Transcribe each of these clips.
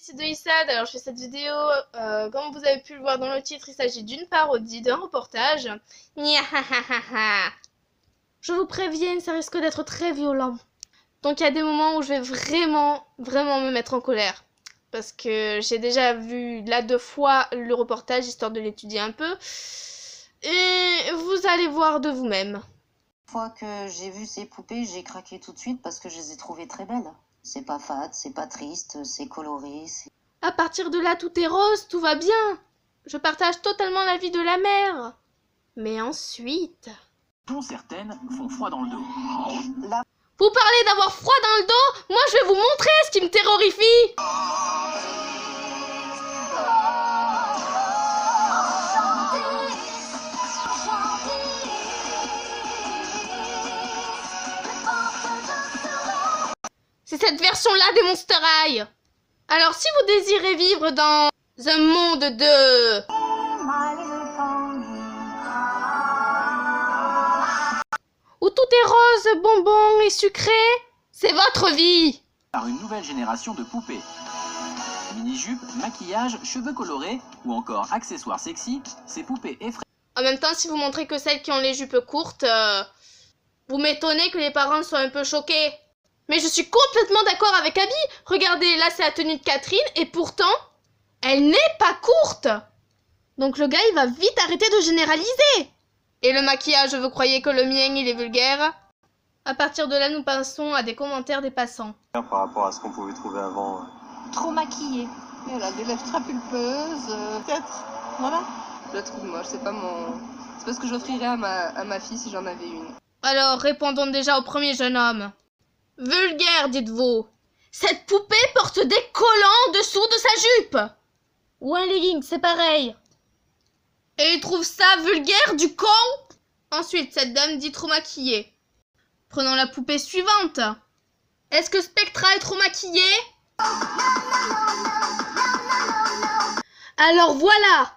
C'est de Issad. Alors je fais cette vidéo, comme vous avez pu le voir dans le titre, il s'agit d'une parodie, d'un reportage. Je vous préviens, ça risque d'être très violent. Donc il y a des moments où je vais vraiment me mettre en colère. Parce que j'ai déjà vu là 2 fois le reportage, histoire de l'étudier un peu. Et vous allez voir de vous-même. Une fois que j'ai vu ces poupées, j'ai craqué tout de suite parce que je les ai trouvées très belles. C'est pas fade, c'est pas triste, c'est coloré. À partir de là, tout est rose, tout va bien. Je partage totalement l'avis de la mère. Mais ensuite... dont certaines font froid dans le dos. Vous parlez d'avoir froid dans le dos? Moi, je vais vous montrer ce qui me terrorifie. C'est cette version-là des Monster High. Alors, si vous désirez vivre dans un monde de... où tout est rose, bonbon et sucré, c'est votre vie. Par une nouvelle génération de poupées. Mini-jupes, maquillage, cheveux colorés ou encore accessoires sexy, ces poupées effrayent. En même temps, si vous montrez que celles qui ont les jupes courtes, vous m'étonnez que les parents soient un peu choqués. Mais je suis complètement d'accord avec Abby. Regardez, là c'est la tenue de Catherine et pourtant, elle n'est pas courte. Donc le gars, il va vite arrêter de généraliser. Et le maquillage, vous croyez que le mien, il est vulgaire? À partir de là, nous passons à des commentaires des passants. Par rapport à ce qu'on pouvait trouver avant. Trop maquillée. Elle a des lèvres très pulpeuses, peut-être. Voilà. Je la trouve moche, c'est pas ce que j'offrirais à ma fille si j'en avais une. Alors, répondons déjà au premier jeune homme. Vulgaire, dites-vous. Cette poupée porte des collants en dessous de sa jupe. Ou un legging, c'est pareil. Et il trouve ça vulgaire du con. Ensuite, cette dame dit trop maquillée. Prenons la poupée suivante. Est-ce que Spectra est trop maquillée? Alors voilà.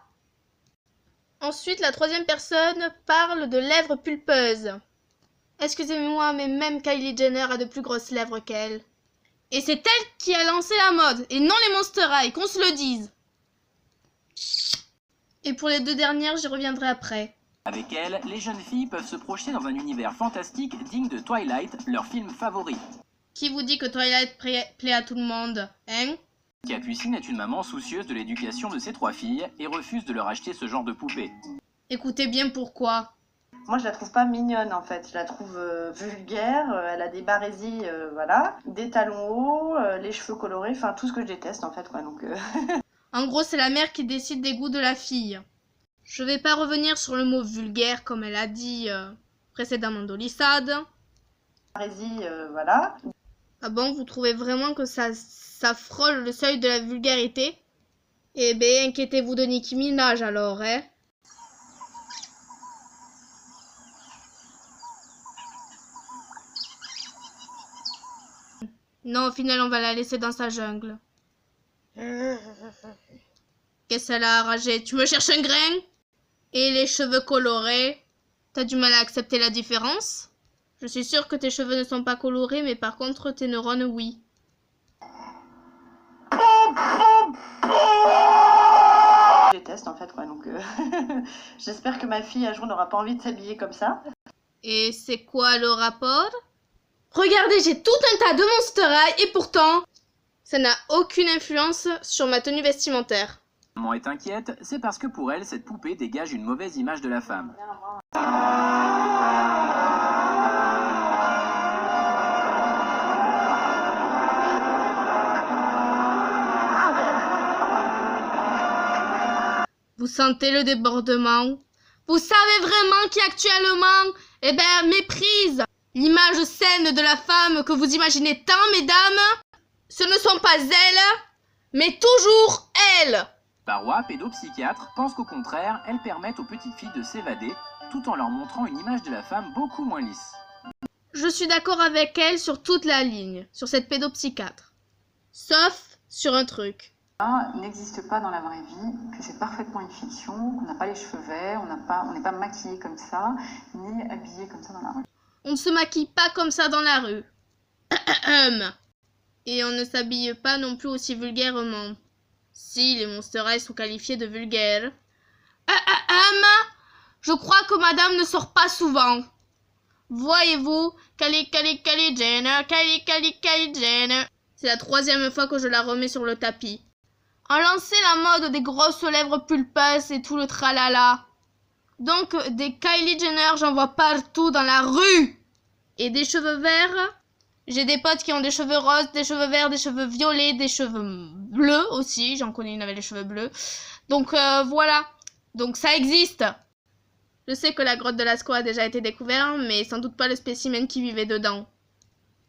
Ensuite, la troisième personne parle de lèvres pulpeuses. Excusez-moi, mais même Kylie Jenner a de plus grosses lèvres qu'elle. Et c'est elle qui a lancé la mode, et non les Monster High, qu'on se le dise. Et pour les 2 dernières, j'y reviendrai après. Avec elles, les jeunes filles peuvent se projeter dans un univers fantastique digne de Twilight, leur film favori. Qui vous dit que Twilight plaît à tout le monde, hein? Capucine est une maman soucieuse de l'éducation de ses 3 filles et refuse de leur acheter ce genre de poupée. Écoutez bien pourquoi. Moi, je la trouve pas mignonne, en fait. Je la trouve vulgaire. Elle a des barésies, voilà. Des talons hauts, les cheveux colorés. Enfin, tout ce que je déteste, en fait, quoi. Donc, En gros, c'est la mère qui décide des goûts de la fille. Je vais pas revenir sur le mot vulgaire, comme elle a dit précédemment d'Olissade. barésies, voilà. Ah bon, vous trouvez vraiment que ça frôle le seuil de la vulgarité? Eh ben, inquiétez-vous de Nicki Minaj, alors, hein? Non, au final, on va la laisser dans sa jungle. Qu'est-ce qu'elle a ragé? Tu me cherches un grain? Et les cheveux colorés? T'as du mal à accepter la différence? Je suis sûre que tes cheveux ne sont pas colorés, mais par contre, tes neurones, oui. Je déteste, en fait, quoi. Donc, j'espère que ma fille, un jour, n'aura pas envie de s'habiller comme ça. Et c'est quoi le rapport? Regardez, j'ai tout un tas de Monster High et pourtant, ça n'a aucune influence sur ma tenue vestimentaire. Maman est inquiète, c'est parce que pour elle, cette poupée dégage une mauvaise image de la femme. Vous sentez le débordement? Vous savez vraiment qui actuellement, méprise l'image saine de la femme que vous imaginez tant, mesdames? Ce ne sont pas elles, mais toujours elles. Barrois, pédopsychiatre, pense qu'au contraire, elles permettent aux petites filles de s'évader, tout en leur montrant une image de la femme beaucoup moins lisse. Je suis d'accord avec elle sur toute la ligne, sur cette pédopsychiatre. Sauf sur un truc. N'existe pas dans la vraie vie, que c'est parfaitement une fiction, qu'on n'a pas les cheveux verts, on n'est pas maquillé comme ça, ni habillé comme ça dans la rue. On ne se maquille pas comme ça dans la rue. Et on ne s'habille pas non plus aussi vulgairement. Si, les Monster High sont qualifiés de vulgaires. Je crois que madame ne sort pas souvent. Voyez-vous, Kylie Jenner. C'est la 3e fois que je la remets sur le tapis. On lançait la mode des grosses lèvres pulpeuses et tout le tralala. Donc, des Kylie Jenner, j'en vois partout dans la rue. Et des cheveux verts. J'ai des potes qui ont des cheveux roses, des cheveux verts, des cheveux violets, des cheveux bleus aussi. J'en connais une avec les cheveux bleus. Donc, voilà. Donc, ça existe. Je sais que la grotte de Lascaux a déjà été découverte, mais sans doute pas le spécimen qui vivait dedans.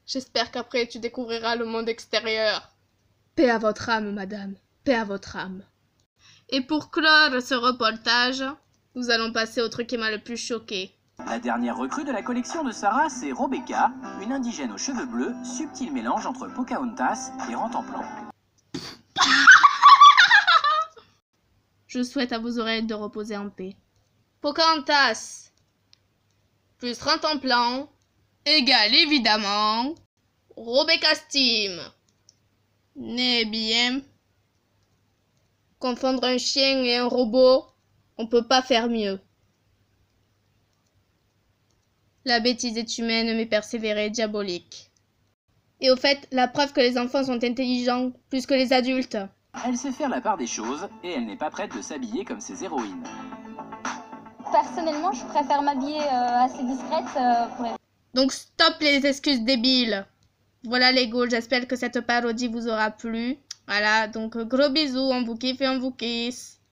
J'espère qu'après, tu découvriras le monde extérieur. Paix à votre âme, madame. Paix à votre âme. Et pour clore ce reportage, nous allons passer au truc qui m'a le plus choqué. La dernière recrue de la collection de Sarah, c'est Rebecca, une indigène aux cheveux bleus, subtil mélange entre Pocahontas et Rantanplan. Je souhaite à vos oreilles de reposer en paix. Pocahontas plus Rantanplan égale évidemment Rebecca Steam. Né bien. Confondre un chien et un robot, on peut pas faire mieux. La bêtise est humaine, mais persévérée diabolique. Et au fait, la preuve que les enfants sont intelligents plus que les adultes. Elle sait faire la part des choses et elle n'est pas prête de s'habiller comme ses héroïnes. Personnellement, je préfère m'habiller assez discrète pour... Donc stop les excuses débiles. Voilà les gars, j'espère que cette parodie vous aura plu. Voilà, donc gros bisous, on vous kiffe et on vous kiss.